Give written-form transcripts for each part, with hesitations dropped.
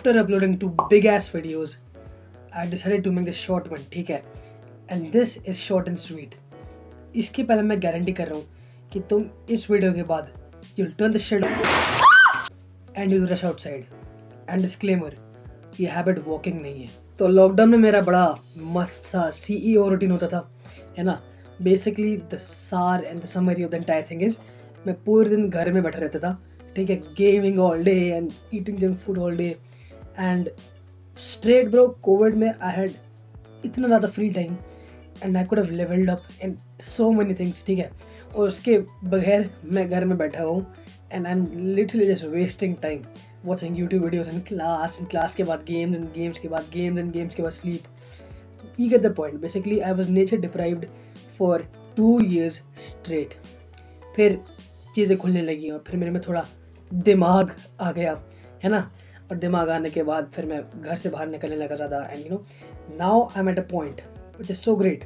after uploading 2 big ass videos, I decided to make this short one, ठीक है? And this is short and sweet. इसके पहले मैं guarantee कर रहा हूँ कि तुम इस वीडियो के बाद you'll turn the shit off and you'll rush outside. And disclaimer, ये हैबिट वॉकिंग नहीं है. तो लॉकडाउन में मेरा बड़ा मस्त सा CEO रूटीन होता था, है ना? बेसिकली द सार and the summary of the entire thing is मैं पूरे दिन घर में बैठा रहता था, ठीक है? Gaming all day and eating junk food all day and straight bro Covid में आई हैड इतना ज़्यादा free time and I could have levelled up in so many things, ठीक है? और उसके बगैर मैं घर में बैठा हूँ and I am literally just wasting time watching YouTube videos in class के बाद गेम्स एंड गेम्स के बाद गेम्स एंड गेम्स के बाद sleep. You get the point. Basically I was nature deprived for 2 years straight. फिर चीज़ें खुलने लगी और फिर मेरे में थोड़ा दिमाग आ गया, है ना? और दिमाग आने के बाद फिर मैं घर से बाहर निकलने लगा ज़्यादा and you know now I am at a point which is so great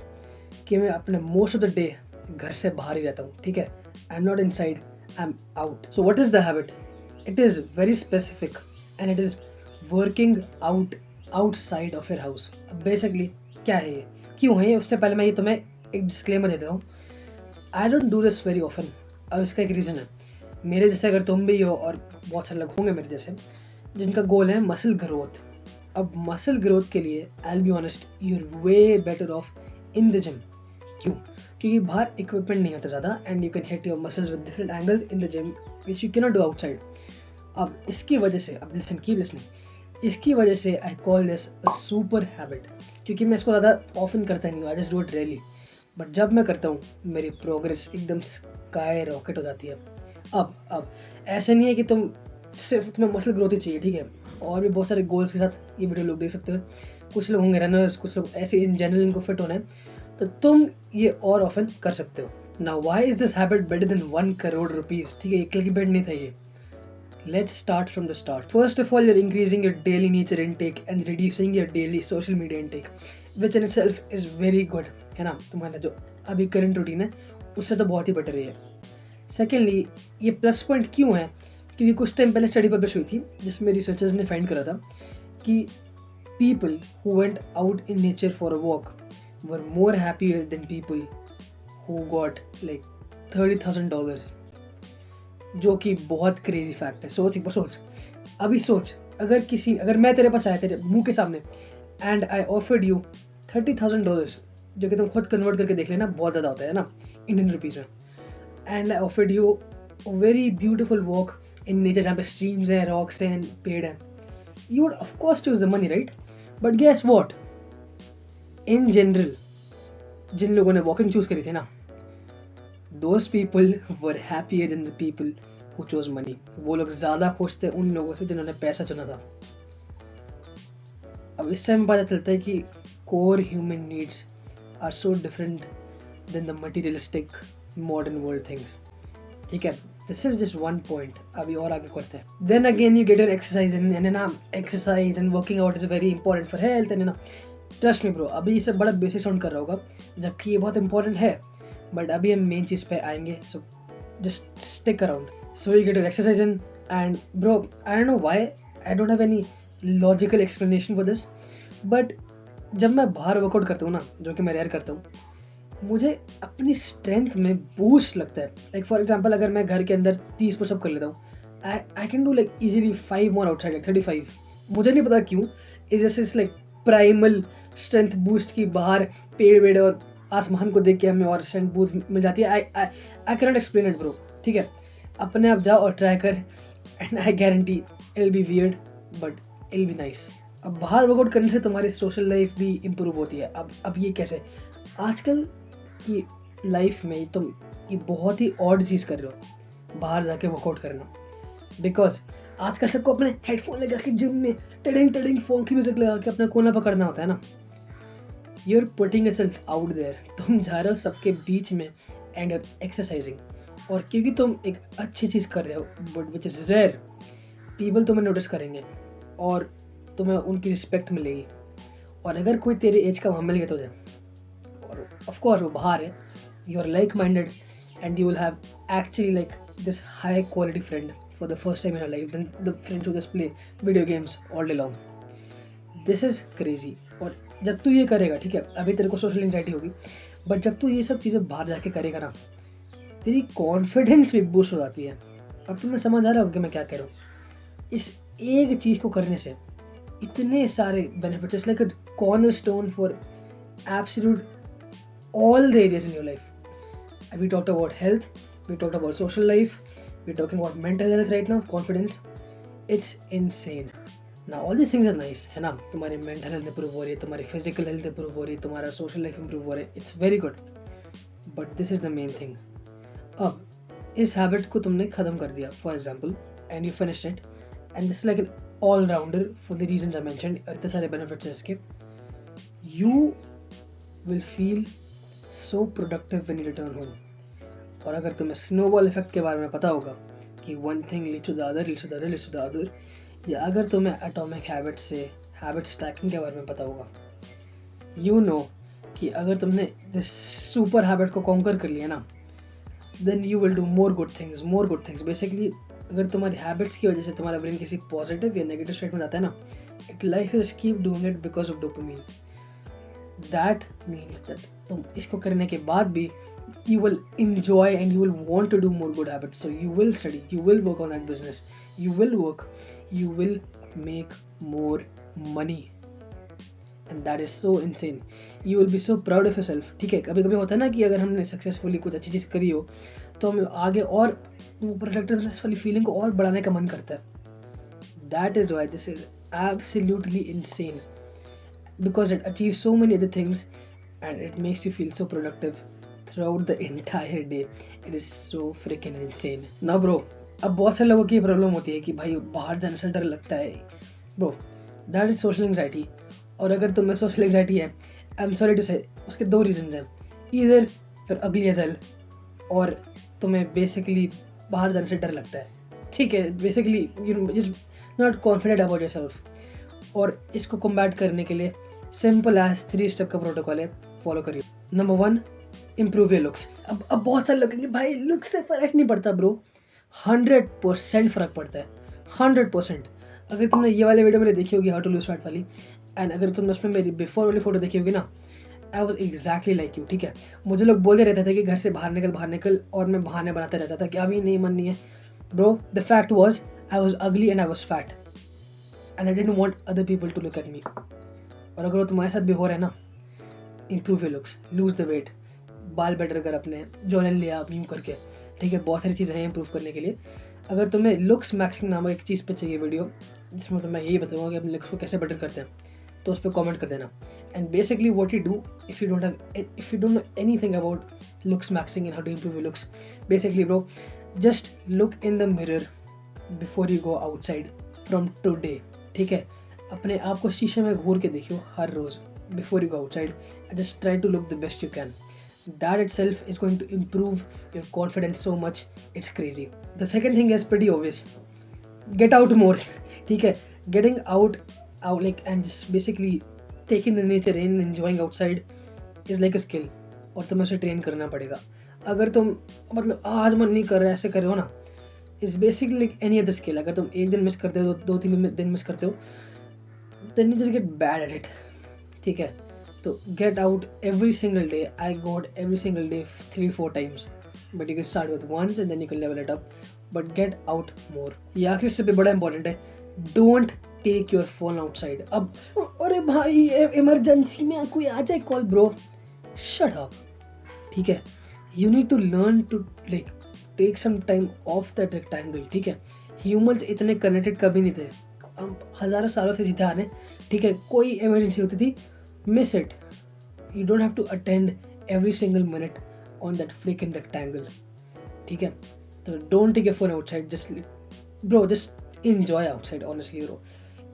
कि मैं अपने मोस्ट ऑफ द डे घर से बाहर ही रहता हूँ, ठीक है? I am not in side, I am out. So what is the habit? It is very specific and it is working outside of your house. Basically क्या है ये, क्यों है? उससे पहले मैं ये तुम्हें एक डिस्क्लेमर देता हूँ. I don't do this very often. अब इसका एक रीज़न है. मेरे जैसे अगर तुम भी हो और बहुत सारे लोग होंगे मेरे जैसे जिनका गोल है मसल ग्रोथ. अब मसल ग्रोथ के लिए I will be honest, you are way better off in the gym. क्यों? क्योंकि बाहर इक्विपमेंट नहीं होता ज़्यादा and you can hit your muscles with different angles in the gym which you cannot do outside. अब इसकी वजह से, अब लिसन की लिसनिंग, इसकी वजह से I call this a super habit. क्योंकि मैं इसको ज़्यादा ऑफन करता नहीं हूँ, I just do it rarely. But जब मैं करता हूँ मेरी प्रोग्रेस एकदम स्काई रॉकेट हो जाती है. अब ऐसा नहीं है कि तुम्हें मसल ग्रोथ ही चाहिए, ठीक है? और भी बहुत सारे गोल्स के साथ ये वीडियो लोग देख सकते हो. कुछ लोग होंगे रनर्स, कुछ लोग ऐसे इन जनरल इनको फिट होना है, तो तुम ये और ऑफन कर सकते हो. Now why is this habit better than 1 crore rupees? ठीक है, एक की बेट नहीं था ये. Let's start from the start. First of all, you're increasing your daily nature intake and reducing your daily social media intake, which in itself is very good, है ना? तुम्हारा जो अभी करंट रूटीन है उससे तो बहुत ही बेटर है. सेकेंडली, ये प्लस पॉइंट क्यों है? क्योंकि कुछ टाइम पहले स्टडी पब्लिश हुई थी जिसमें रिसर्चर्स ने फाइंड करा था कि people who went out in nature for a walk were more happier than people who got like $30,000, जो कि बहुत क्रेजी फैक्ट है. सोच एक बार सोच. अभी सोच, अगर मैं तेरे पास आया तेरे मुंह के सामने एंड आई ऑफर्ड यू $30,000, जो कि तुम खुद कन्वर्ट करके देख लेना, बहुत ज़्यादा होता है ना इंडियन रुपीज़ में. And I offered you very beautiful walk in nature जहाँ पे स्ट्रीम्स हैं, रॉक्स हैं, पेड़ हैं. You would of course choose the money, right? But guess what, in general जिन लोगों ने वॉकिंग चूज करी थी ना, those people were happier than the people who chose money. वो लोग ज़्यादा खुश थे उन लोगों से जिन्होंने पैसा चुना था. अब इससे हमें पता चलता है कि core human needs are so different than the materialistic modern world things. ठीक है, this is just one point. अभी और आगे करते हैं. Then again you get your exercise and ना exercise and working out is very important for health and ना trust me bro. अभी ये सब बड़ा basic sound कर रहा होगा जबकि ये बहुत important है. बट अभी हम मेन चीज़ पे आएंगे, so just stick around. So you get your exercise in and bro I don't know why, I don't have any logical explanation for this, but जब मैं बाहर वर्कआउट करता हूँ ना, जो कि मैं रेयर करता हूँ, मुझे अपनी स्ट्रेंथ में बूस्ट लगता है. लाइक फॉर एग्जाम्पल, अगर मैं घर के अंदर 30 पुशअप कर लेता हूँ, I can do like easily 5 more outside, like 35. मुझे नहीं पता क्यों, is just like primal strength boost की बाहर पेड़ वेड़ और आसमान को देख के हमें और स्ट्रेंथ बूस्ट मिल जाती है. I can not explain it bro, ठीक है? अपने आप जाओ और ट्राई कर and I guarantee it will be weird but it will be nice. अब बाहर वर्कआउट करने से तुम्हारी सोशल लाइफ भी इम्प्रूव होती है. अब ये कैसे? आजकल की लाइफ में तुम ये बहुत ही ऑड चीज़ कर रहे हो, बाहर जाके वर्कआउट करना. बिकॉज आजकल सबको अपने हेडफोन लगा के जिम में टडिंग फोन की म्यूजिक लगा के अपना कोना पकड़ना होता है ना. You're putting yourself out there. तुम जा रहे हो सबके बीच में and you're exercising. और क्योंकि तुम एक अच्छी चीज़ कर रहे हो but which is rare, people तुम्हें नोटिस करेंगे और तुम्हें उनकी रिस्पेक्ट मिलेगी. और अगर कोई तेरे एज का वहाँ मिल गया तुझे, और ऑफकोर्स वो बाहर है, you are like minded and you will have actually like this high quality friend for the first time in our life than the friends who just play video games all day long. This is crazy. और जब तू ये करेगा, ठीक है, अभी तेरे को सोशल एंजाइटी होगी, बट जब तू ये सब चीज़ें बाहर जाके करेगा ना, तेरी कॉन्फिडेंस भी बूस्ट हो जाती है। अब तुम्हें समझ आ रहा होगा कि मैं क्या कह रहा हूँ। इस एक चीज़ को करने से इतने सारे benefits, it's like a cornerstone for absolute all the areas in your life. We talked about health, we talked about social life, we're talking about mental health right now, confidence. It's insane. Now all these things are nice, है ना, तुम्हारी mental health improve हो रही है, तुम्हारी physical health improve हो रही है, तुम्हारा social life improve हो रहा है, it's very good. But this is the main thing. अब इस habit को तुमने ख़त्म कर दिया, for example, and you finished it, and this is like an all-rounder for the reasons I mentioned, इतने सारे benefits हैं इसके. You will feel so productive when you return home. और अगर तुम्हें snowball effect के बारे में पता होगा कि one thing leads to the other, leads to the other, leads to the other, या अगर तुम्हें atomic habits से habit stacking के बारे में पता होगा, you know कि अगर तुमने this super habit को conquer कर लिया ना, then you will do more good things. Basically अगर तुम्हारी habits की वजह से तुम्हारा brain किसी positive या negative state में जाता है ना, it likes to keep doing it because of dopamine. That means that तुम इसको करने के बाद भी you will enjoy and you will want to do more good habits. So you will study, you will work on that business, you will work, you will make more money, and that is so insane. You will be so proud of yourself. ठीक है, कभी कभी होता है ना कि अगर हमने सक्सेसफुली कुछ अच्छी चीज़ करी हो तो हमें आगे और प्रोडक्टिवनेस वाली फीलिंग को और बढ़ाने का मन करता है. That is why this is absolutely insane. Because it achieves so many other things and it makes you feel so productive throughout the entire day. It is so freaking insane. Now bro, अब बहुत सारे लोगों की problem होती है कि भाई बाहर जाने से डर लगता है. Bro, that is social anxiety. और अगर तुम्हें social anxiety है, I'm sorry to say, उसके दो reasons हैं. Either you're ugly as hell और तुम्हें basically बाहर जाने से डर लगता है. ठीक है, basically you're just not confident about yourself. और इसको कॉम्बैट करने के लिए सिंपल एज 3 स्टेप का प्रोटोकॉल है, फॉलो करिए. Number 1, improve your looks. अब बहुत सारे लोग भाई लुक से फ़र्क नहीं पड़ता ब्रो. 100% फ़र्क पड़ता है, 100%. अगर तुमने ये वाले वीडियो मैंने देखी होगी, हाउ टू लूज फैट वाली, एंड अगर तुमने उसमें मेरी बिफोर वाली फ़ोटो देखी होगी ना, I was exactly like you. ठीक है, मुझे लोग बोलते रहते थे कि घर से बाहर निकल, और मैं बहाने बनाता रहता था कि अभी नहीं, मन नहीं है. Bro, the fact was I was ugly and I was fat and I didn't want other people to look at me. और अगर वो तुम्हारे साथ भी हो रहा है ना, improve your looks, lose the weight, बाल बेटर कर अपने, जॉलन लिया यूँ करके. ठीक है, बहुत सारी चीज़ें हैं इम्प्रूव करने के लिए. अगर तुम्हें लुक्स मैक्सिंग नामक एक चीज़ पे चाहिए वीडियो जिसमें तो मैं यही बताऊँगा कि अपने लुक्स को कैसे बेटर करते हैं, तो उस पर कॉमेंट कर देना. And basically what you do if you don't know anything about looks maxing and how to improve your looks, basically bro, just look in the mirror before you go outside from today. ठीक है, अपने आप को शीशे में घूर के देखियो हर रोज़ before you go outside and just try to look the best you can. That itself is going to improve your confidence so much, it's crazy. The second thing is pretty obvious, get out more. ठीक है, getting out like and just basically taking the nature in, enjoying outside is like a skill, और तुम्हें उसे train करना पड़ेगा. अगर तुम मतलब आज मन नहीं कर रहे ऐसे कर रहे हो ना, is basically like any other skill. अगर तुम एक दिन मिस करते हो, 2-3 दिन मिस करते हो, then you just get bad at it. ठीक है, तो get out every single day. I got every single day 3-4 times, but you can start with once and then you can level it up, but get out more. ये आखिरी step भी बड़ा important है, don't take your phone outside. अब अरे भाई emergency में कोई आ जाए कॉल, ब्रो शट अप. ठीक है, you need to learn to like take some time off that rectangle. ठीक है, ह्यूमंस इतने कनेक्टेड कभी नहीं थे, हम हज़ारों सालों से जीते आ रहे. ठीक है, कोई इमरजेंसी होती थी, miss it. You don't have to attend every single minute on that freaking rectangle. ठीक है, तो don't take your phone outside, just enjoy outside. Honestly bro,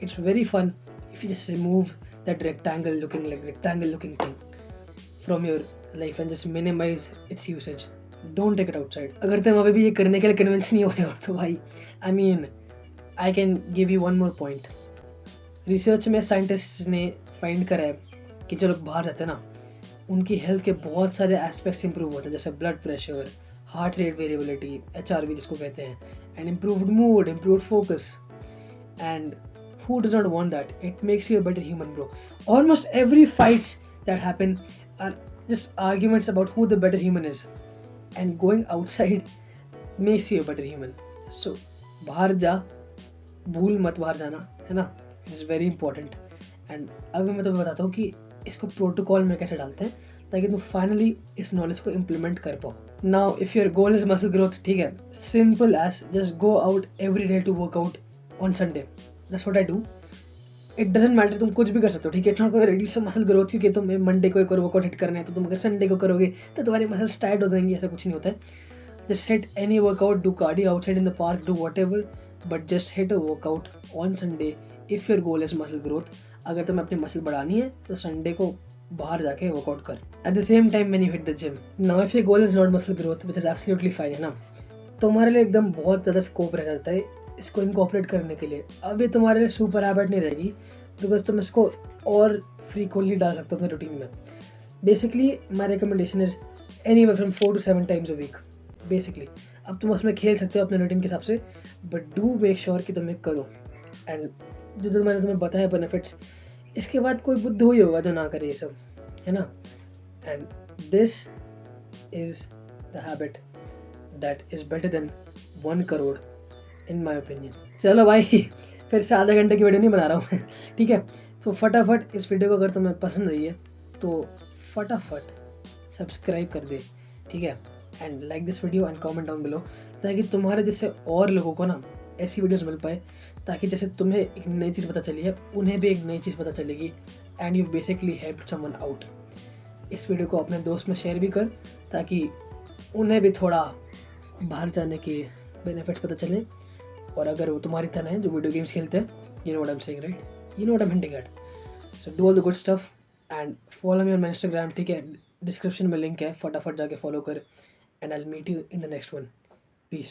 it's very fun if you just remove that rectangle looking thing from your life and just minimize its usage. Don't take it outside. अगर तुम अभी भी ये करने के लिए convince नहीं हुए हो तो भाई, I mean, I can give you one more point. Research में साइंटिस्ट ने फाइंड करा है कि जो लोग बाहर जाते हैं ना, उनकी हेल्थ के बहुत सारे एस्पेक्ट्स इंप्रूव होते हैं, जैसे blood pressure, heart rate variability, HRV जिसको कहते हैं, and improved mood, improved focus. And who does not want that? It makes you a better human, bro. Almost every fights that happen are just arguments about who the better human is. And going outside makes you a better human. So बाहर जा, भूल मत बाहर जाना, है ना? It is very important. And अभी मैं तुम्हें बताता हूँ कि इसको प्रोटोकॉल में कैसे डालते हैं ताकि तुम फाइनली इस नॉलेज को इम्प्लीमेंट कर पाओ. Now if your goal is muscle growth, ठीक है, simple as just go out every day to work out on Sunday. That's what I do. It doesn't matter, तुम कुछ भी कर सकते हो, ठीक है. It's not going reduce muscle growth क्योंकि तुम्हें मंडे को एक और वर्कआउट हिट करना है, तो तुम अगर संडे को करोगे तो तुम्हारी मसल्स टाइट हो जाएंगी. ऐसा कुछ नहीं होता है. Just hit any workout, do cardio outside in the park, do what ever, but just hit a workout on Sunday if your goal is muscle growth. अगर तुम्हें अपनी मसल बढ़ानी है तो संडे को बाहर जाके वर्कआउट कर. At the same time when you hit the gym. Now if your goal is not muscle growth, which is absolutely fine, है ना, तुम्हारे लिए एकदम बहुत ज़्यादा स्कोप रह जाता है इसको इनकॉर्पोरेट करने के लिए. अब ये तुम्हारे लिए सुपर हैबिट नहीं रहेगी बिकॉज तुम इसको और फ्रीक्वेंटली डाल सकते हो अपने रूटीन में. Basically my recommendation is any way from 4 to 7 times a week. Basically अब तुम उसमें खेल सकते हो अपने रूटीन के हिसाब से, बट डू मेक श्योर कि तुम करो. एंड जो मैंने तुम्हें बताया बेनिफिट्स, इसके बाद कोई बुद्धू ही होगा जो ना करे ये सब, है ना. And this is the habit that is better than 1 crore in my opinion. चलो भाई, फिर से आधे घंटे की वीडियो नहीं बना रहा हूँ. ठीक है, तो फटाफट इस वीडियो को अगर तुम्हें पसंद आई है तो फटाफट सब्सक्राइब कर दे, ठीक है. And like this video and comment down below ताकि तुम्हारे जैसे और लोगों को ना ऐसी वीडियोस मिल पाए, ताकि जैसे तुम्हें एक नई चीज़ पता चली है उन्हें भी एक नई चीज़ पता चलेगी. And you basically help someone out. इस वीडियो को अपने दोस्त में शेयर भी कर ताकि उन्हें भी थोड़ा बाहर जाने के बेनिफिट्स पता चलें. और अगर वो तुम्हारी तरह हैं जो वीडियो गेम्स खेलते हैं, you know what I am saying, right? You know what I am hinting at. So do all the good stuff and follow me on my Instagram, ठीक है. डिस्क्रिप्शन में लिंक है, फटाफट जाके फॉलो कर. And I will meet you in the next one.